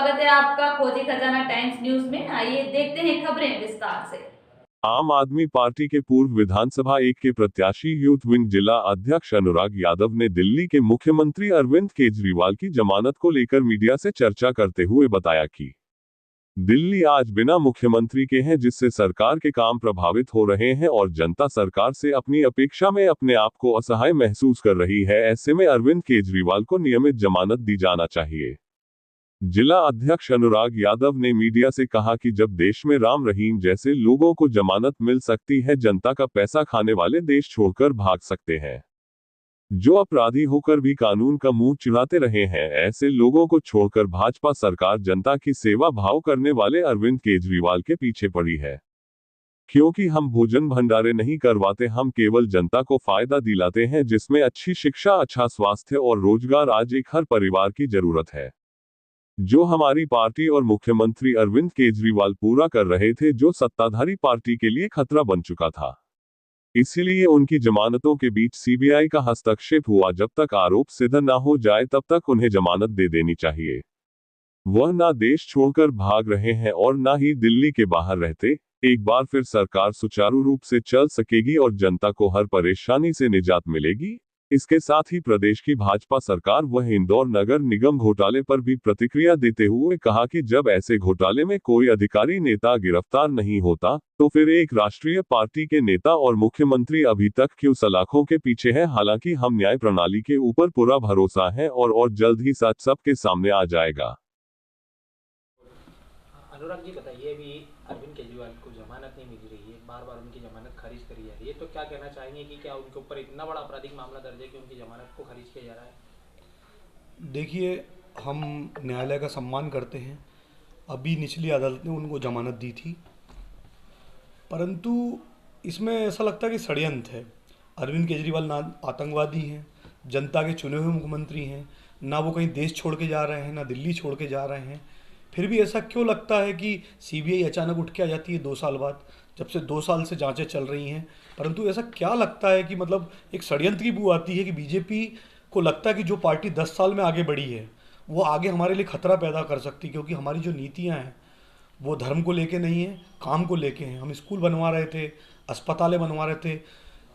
स्वागत है आपका खोजी खजाना टाइम्स न्यूज में। आइए देखते हैं खबरें विस्तार से। आम आदमी पार्टी के पूर्व विधानसभा एक के प्रत्याशी यूथ विंग जिला अध्यक्ष अनुराग यादव ने दिल्ली के मुख्यमंत्री अरविंद केजरीवाल की जमानत को लेकर मीडिया से चर्चा करते हुए बताया कि दिल्ली आज बिना मुख्यमंत्री के है, जिससे सरकार के काम प्रभावित हो रहे हैं और जनता सरकार से अपनी अपेक्षा में अपने आप को असहाय महसूस कर रही है। ऐसे में अरविंद केजरीवाल को नियमित जमानत दी जाना चाहिए। जिला अध्यक्ष अनुराग यादव ने मीडिया से कहा कि जब देश में राम रहीम जैसे लोगों को जमानत मिल सकती है, जनता का पैसा खाने वाले देश छोड़कर भाग सकते हैं। जो अपराधी होकर भी कानून का मुंह चिढ़ाते रहे हैं, ऐसे लोगों को छोड़कर भाजपा सरकार जनता की सेवा भाव करने वाले अरविंद केजरीवाल के पीछे पड़ी है। क्योंकि हम भोजन भंडारे नहीं करवाते, हम केवल जनता को फायदा दिलाते हैं, जिसमें अच्छी शिक्षा, अच्छा स्वास्थ्य और रोजगार आज एक हर परिवार की जरूरत है, जो हमारी पार्टी और मुख्यमंत्री अरविंद केजरीवाल पूरा कर रहे थे, जो सत्ताधारी पार्टी के लिए खतरा बन चुका था। इसीलिए उनकी जमानतों के बीच सीबीआई का हस्तक्षेप हुआ। जब तक आरोप सिद्ध न हो जाए तब तक उन्हें जमानत दे देनी चाहिए। वह ना देश छोड़कर भाग रहे हैं और ना ही दिल्ली के बाहर रहते। एक बार फिर सरकार सुचारू रूप से चल सकेगी और जनता को हर परेशानी से निजात मिलेगी। इसके साथ ही प्रदेश की भाजपा सरकार वह इंदौर नगर निगम घोटाले पर भी प्रतिक्रिया देते हुए कहा कि जब ऐसे घोटाले में कोई अधिकारी नेता गिरफ्तार नहीं होता, तो फिर एक राष्ट्रीय पार्टी के नेता और मुख्यमंत्री अभी तक क्यों सलाखों के पीछे है। हालांकि हम न्याय प्रणाली के ऊपर पूरा भरोसा है और जल्द ही सच सबके सामने आ जाएगा। अनुराग जी बताइए, अभी अरविंद केजरीवाल को जमानत नहीं मिल रही है, बार बार उनकी जमानत खारिज करी जा रही है, तो क्या कहना चाहेंगे कि क्या उनके ऊपर इतना बड़ा आपराधिक मामला दर्ज है कि उनकी जमानत को खारिज किया जा रहा है? देखिए, हम न्यायालय का सम्मान करते हैं। अभी निचली अदालत ने उनको जमानत दी थी, परंतु इसमें ऐसा लगता है कि षड्यंत्र है। अरविंद केजरीवाल ना आतंकवादी हैं, जनता के चुने हुए मुख्यमंत्री हैं, ना वो कहीं देश छोड़ के जा रहे हैं, ना दिल्ली छोड़ के जा रहे हैं। फिर भी ऐसा क्यों लगता है कि सीबीआई अचानक उठ के आ जाती है 2 साल बाद, जब से 2 साल से जांचें चल रही हैं। परंतु ऐसा क्या लगता है कि मतलब एक षड्यंत्र की बू आती है कि बीजेपी को लगता है कि जो पार्टी 10 साल में आगे बढ़ी है वो आगे हमारे लिए खतरा पैदा कर सकती है, क्योंकि हमारी जो नीतियाँ हैं वो धर्म को लेके नहीं है, काम को लेके हैं। हम स्कूल बनवा रहे थे, अस्पतालें बनवा रहे थे।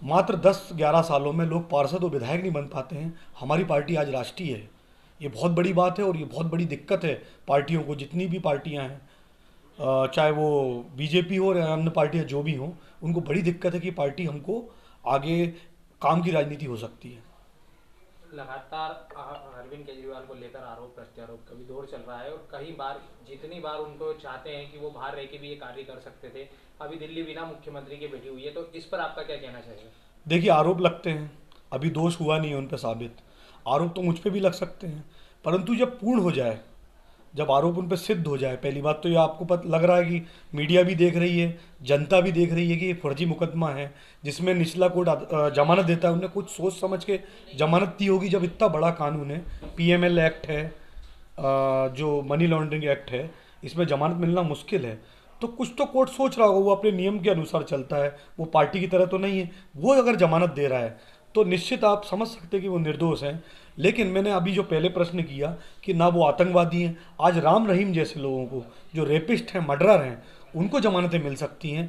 मात्र 10-11 सालों में लोग पार्षद और विधायक नहीं बन पाते हैं। हमारी पार्टी आज राष्ट्रीय है। ये बहुत बड़ी बात है और ये बहुत बड़ी दिक्कत है पार्टियों को। जितनी भी पार्टियां हैं, चाहे वो बीजेपी हो या अन्य पार्टियां जो भी हों, उनको बड़ी दिक्कत है कि पार्टी हमको आगे काम की राजनीति हो सकती है। लगातार अरविंद केजरीवाल को लेकर आरोप प्रत्यारोप का भी दौर चल रहा है और कई बार जितनी बार उनको चाहते हैं कि वो बाहर रह के भी ये कार्य कर सकते थे, अभी दिल्ली बिना मुख्यमंत्री के बैठी हुई है, तो इस पर आपका क्या कहना चाहिए? देखिए, आरोप लगते हैं, अभी दोष हुआ नहीं है उन पर साबित। आरोप तो मुझ पर भी लग सकते हैं, परंतु जब पूर्ण हो जाए, जब आरोप उन पर सिद्ध हो जाए, पहली बात तो ये आपको पता लग रहा है कि मीडिया भी देख रही है, जनता भी देख रही है कि ये फर्जी मुकदमा है जिसमें निचला कोर्ट जमानत देता है। उन्हें कुछ सोच समझ के जमानत दी होगी। जब इतना बड़ा कानून है, पीएमएल एक्ट है, जो मनी लॉन्ड्रिंग एक्ट है, इसमें जमानत मिलना मुश्किल है। तो कुछ तो कोर्ट सोच रहा होगा, वो अपने नियम के अनुसार चलता है, वो पार्टी की तरह तो नहीं है। वो अगर जमानत दे रहा है तो निश्चित आप समझ सकते हैं कि वो निर्दोष हैं। लेकिन मैंने अभी जो पहले प्रश्न किया कि ना वो आतंकवादी हैं, आज राम रहीम जैसे लोगों को, जो रेपिस्ट हैं, मर्डरर हैं, उनको जमानतें मिल सकती हैं,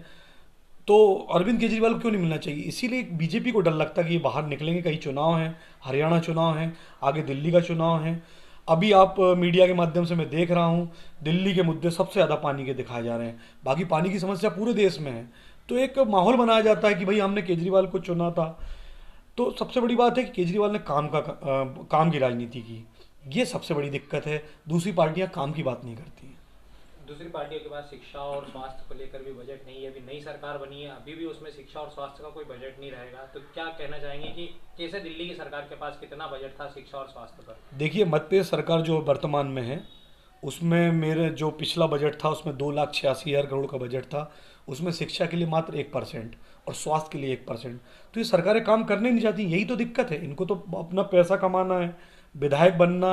तो अरविंद केजरीवाल को क्यों नहीं मिलना चाहिए? इसीलिए बीजेपी को डर लगता है कि ये बाहर निकलेंगे। कहीं चुनाव हैं, हरियाणा चुनाव है, आगे दिल्ली का चुनाव है। अभी आप मीडिया के माध्यम से मैं देख रहा हूँ, दिल्ली के मुद्दे सबसे ज़्यादा पानी के दिखाए जा रहे हैं। बाकी पानी की समस्या पूरे देश में है। तो एक माहौल बनाया जाता है कि भाई हमने केजरीवाल को चुना था। तो सबसे बड़ी बात है कि केजरीवाल ने काम की राजनीति की। ये सबसे बड़ी दिक्कत है। दूसरी पार्टियां काम की बात नहीं करती हैं। दूसरी पार्टियों के पास शिक्षा और स्वास्थ्य को लेकर भी बजट नहीं है। अभी नई सरकार बनी है, अभी भी उसमें शिक्षा और स्वास्थ्य का कोई बजट नहीं रहेगा, तो क्या कहना चाहेंगे कि कैसे दिल्ली की सरकार के पास कितना बजट था शिक्षा और स्वास्थ्य पर? देखिए, मध्य प्रदेश सरकार जो वर्तमान में है, उसमें मेरे जो पिछला बजट था उसमें 2,86,000 करोड़ का बजट था। उसमें शिक्षा के लिए मात्र 1% और स्वास्थ्य के लिए 1%। तो ये सरकारें काम करने नहीं चाहती, यही तो दिक्कत है। इनको तो अपना पैसा कमाना है। विधायक बनना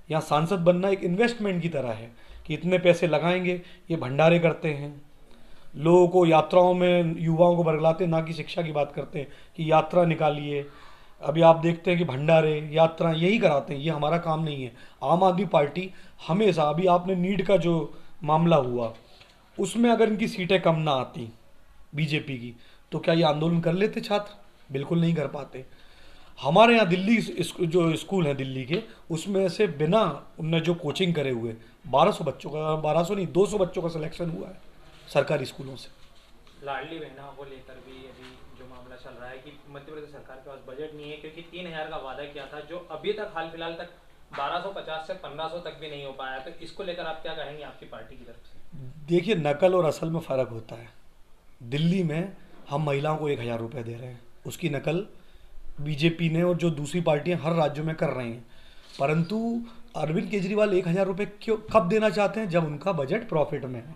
या सांसद बनना एक इन्वेस्टमेंट की तरह है कि इतने पैसे लगाएंगे। ये भंडारे करते हैं, लोगों को यात्राओं में युवाओं को बरगलाते, ना कि शिक्षा की बात करते हैं कि यात्रा निकालिए, अभी आप देखते हैं कि भंडारे यात्रा यही कराते हैं, ये हमारा काम नहीं है। आम आदमी पार्टी हमेशा, अभी आपने नीट का जो मामला हुआ उसमें अगर इनकी सीटें कम ना आती बीजेपी की, तो क्या ये आंदोलन कर लेते छात्र? बिल्कुल नहीं कर पाते। हमारे यहाँ दिल्ली जो स्कूल हैं दिल्ली के, उसमें से बिना उनने जो कोचिंग करे हुए 1200 बच्चों का, 1200 नहीं 200 बच्चों का सिलेक्शन हुआ है सरकारी स्कूलों से। लाडली बहना को लेकर भी अभी जो मामला चल रहा है कि मध्य प्रदेश सरकार के पास बजट नहीं है, क्योंकि 3000 का वादा किया था जो अभी तक हाल फिलहाल तक 1250 से 1500 तक भी नहीं हो पाया। तो इसको लेकर आप क्या कहेंगे आपकी पार्टी की तरफ से? देखिए, नकल और असल में फ़र्क होता है। दिल्ली में हम महिलाओं को 1000 रुपये दे रहे हैं, उसकी नकल बीजेपी ने और जो दूसरी पार्टियां हर राज्यों में कर रही हैं। परंतु अरविंद केजरीवाल 1000 रुपये क्यों कब देना चाहते हैं? जब उनका बजट प्रॉफिट में है।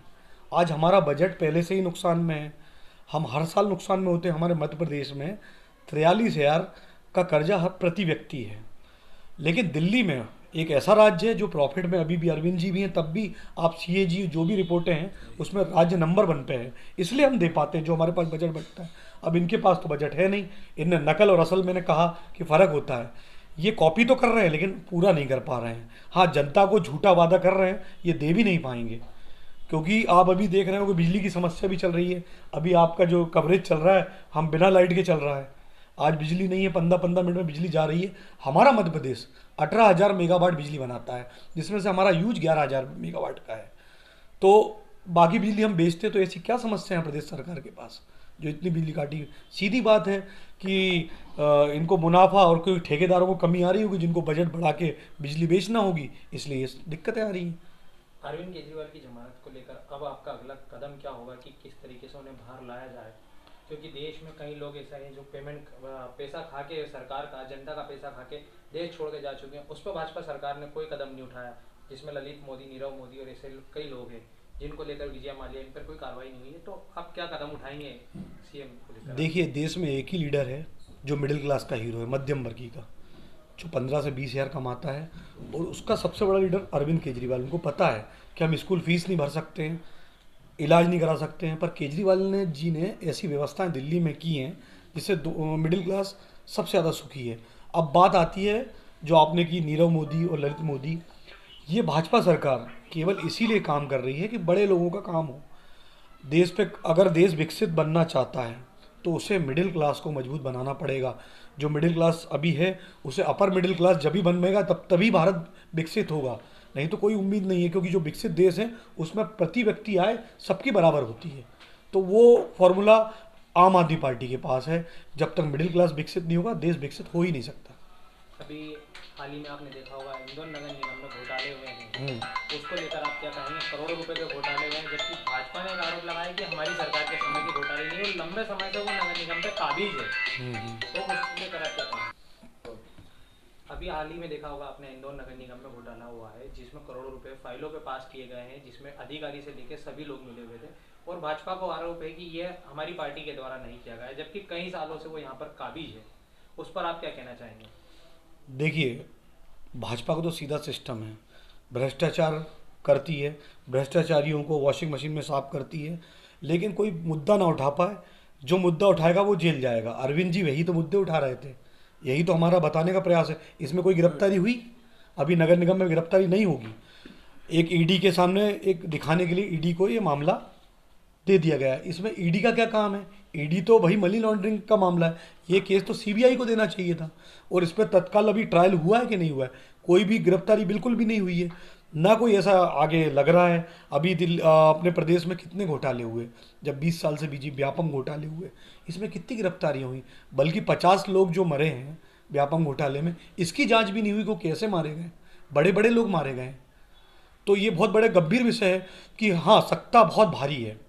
आज हमारा बजट पहले से ही नुकसान में है, हम हर साल नुकसान में होते हैं। हमारे मध्य प्रदेश में 43,000 का कर्जा हर प्रति व्यक्ति है। लेकिन दिल्ली में एक ऐसा राज्य है जो प्रॉफिट में, अभी भी अरविंद जी भी हैं, तब भी आप CAG जो भी रिपोर्टें हैं उसमें राज्य नंबर 1 पे है। इसलिए हम दे पाते हैं जो हमारे पास बजट बचता है। अब इनके पास तो बजट है नहीं। इनने नकल और असल, मैंने कहा कि फ़र्क होता है। ये कॉपी तो कर रहे हैं लेकिन पूरा नहीं कर पा रहे हैं। हाँ, जनता को झूठा वादा कर रहे हैं, ये दे भी नहीं पाएंगे। क्योंकि आप अभी देख रहे हो कि बिजली की समस्या भी चल रही है। अभी आपका जो कवरेज चल रहा है, हम बिना लाइट के चल रहा है। आज बिजली नहीं है, 15-15 मिनट में बिजली जा रही है। हमारा मध्य प्रदेश 18,000 मेगावाट बिजली बनाता है, जिसमें से हमारा यूज 11,000 मेगावाट का है। तो बाकी बिजली हम बेचते, तो ऐसी क्या समस्या है प्रदेश सरकार के पास जो इतनी बिजली काटी? सीधी बात है कि इनको मुनाफा और कोई ठेकेदारों को कमी आ रही होगी, जिनको बजट बढ़ा के बिजली बेचना होगी, इसलिए ये दिक्कतें आ रही हैं। अरविंद केजरीवाल की जमानत को लेकर अब आपका अगला कदम क्या होगा कि किस तरीके से उन्हें बाहर लाया जाए? क्योंकि देश में कई लोग ऐसा हैं जो पैसा खा के, सरकार का, जनता का पैसा खा के देश छोड़ के जा चुके हैं। उस पर भाजपा सरकार ने कोई कदम नहीं उठाया, जिसमें ललित मोदी, नीरव मोदी और ऐसे कई लोग हैं जिनको लेकर विजय माल्या, इन पर कोई कार्रवाई नहीं हुई है। तो आप क्या कदम उठाएंगे CM को लेकर? देखिए, देश में एक ही लीडर है जो मिडिल क्लास का हीरो है, मध्यम वर्गीय का, जो 15 से 20 हज़ार कमाता है, और उसका सबसे बड़ा लीडर अरविंद केजरीवाल। उनको पता है कि हम स्कूल फीस नहीं भर सकते हैं, इलाज नहीं करा सकते हैं, पर केजरीवाल जी ने ऐसी व्यवस्थाएं दिल्ली में की हैं जिससे मिडिल क्लास सबसे ज़्यादा सुखी है। अब बात आती है जो आपने की नीरव मोदी और ललित मोदी, ये भाजपा सरकार केवल इसीलिए काम कर रही है कि बड़े लोगों का काम हो। देश पे, अगर देश विकसित बनना चाहता है तो उसे मिडिल क्लास को मजबूत बनाना पड़ेगा। जो मिडिल क्लास अभी है उसे अपर मिडिल क्लास जब भी बनेगा तभी भारत विकसित होगा, नहीं तो कोई उम्मीद नहीं है। क्योंकि जो विकसित देश है उसमें प्रति व्यक्ति आय सबकी बराबर होती है। तो वो फॉर्मूला आम आदमी पार्टी के पास है। जब तक मिडिल क्लास विकसित नहीं होगा, देश विकसित हो ही नहीं सकता। अभी हाल ही में आपने देखा होगा इंदौर नगर निगम में घोटाले हुए हैं, उसको लेकर आप क्या कहेंगे? करोड़ों रुपए के घोटाले हुए हैं, जबकि भाजपा ने आरोप लगाया कि हमारी सरकार के समय के घोटाले नहीं और लंबे समय से वो नगर निगम पे काबिज है। तो उसको लेकर आप क्या कहेंगे? अभी हाल ही में देखा होगा आपने इंदौर नगर निगम में घोटाला हुआ है, जिसमें करोड़ों रुपए फाइलों पे पास किए गए हैं, जिसमें अधिकारी से लेकर सभी लोग मिले हुए थे। और भाजपा को आरोप है कि ये हमारी पार्टी के द्वारा नहीं किया गया, जबकि कई सालों से वो यहाँ पर काबिज है। उस पर आप क्या कहना चाहेंगे? देखिए, भाजपा को तो सीधा सिस्टम है, भ्रष्टाचार करती है, भ्रष्टाचारियों को वॉशिंग मशीन में साफ करती है, लेकिन कोई मुद्दा ना उठा पाए। जो मुद्दा उठाएगा वो जेल जाएगा। अरविंद जी वही तो मुद्दे उठा रहे थे, यही तो हमारा बताने का प्रयास है। इसमें कोई गिरफ्तारी हुई? अभी नगर निगम में गिरफ्तारी नहीं होगी। एक ईडी के सामने एक दिखाने के लिए ईडी को ये मामला दे दिया गया है। इसमें ईडी का क्या काम है? ईडी तो वही मनी लॉन्ड्रिंग का मामला है। ये केस तो सीबीआई को देना चाहिए था। और इस पर तत्काल अभी ट्रायल हुआ है कि नहीं हुआ है? कोई भी गिरफ्तारी बिल्कुल भी नहीं हुई है, ना कोई ऐसा आगे लग रहा है। अभी अपने प्रदेश में कितने घोटाले हुए, जब 20 साल से बीजेपी व्यापम घोटाले हुए, इसमें कितनी गिरफ्तारियाँ हुई? बल्कि 50 लोग जो मरे हैं व्यापम घोटाले में, इसकी जांच भी नहीं हुई कि कैसे मारे गए। बड़े बड़े लोग मारे गए। तो ये बहुत बड़े गंभीर विषय है कि हाँ, सत्ता बहुत भारी है।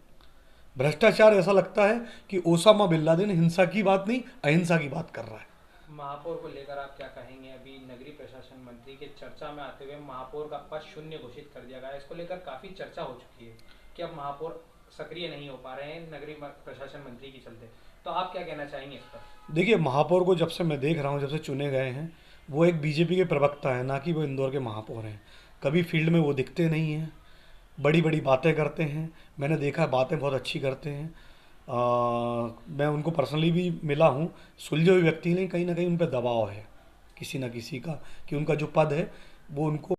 भ्रष्टाचार ऐसा लगता है कि ओसामा बिन लादेन हिंसा की बात नहीं, अहिंसा की बात कर रहा है। महापौर को लेकर आप क्या कहेंगे? अभी नगरीय प्रशासन मंत्री के चर्चा में आते हुए महापौर का पद शून्य घोषित कर दिया गया है। इसको लेकर काफी चर्चा हो चुकी है कि अब महापौर सक्रिय नहीं हो पा रहे हैं नगरीय प्रशासन मंत्री के चलते। तो आप क्या कहना चाहेंगे इस पर? देखिए, महापौर को जब से मैं देख रहा हूँ, जब से चुने गए हैं, वो एक बीजेपी के प्रवक्ता है, ना कि वो इंदौर के महापौर हैं। कभी फील्ड में वो दिखते नहीं हैं, बड़ी बड़ी बातें करते हैं। मैंने देखा बातें बहुत अच्छी करते हैं, मैं उनको पर्सनली भी मिला हूँ, सुलझे हुए व्यक्ति नहीं, कहीं ना कहीं उन पर दबाव है किसी ना किसी का, कि उनका जो पद है वो उनको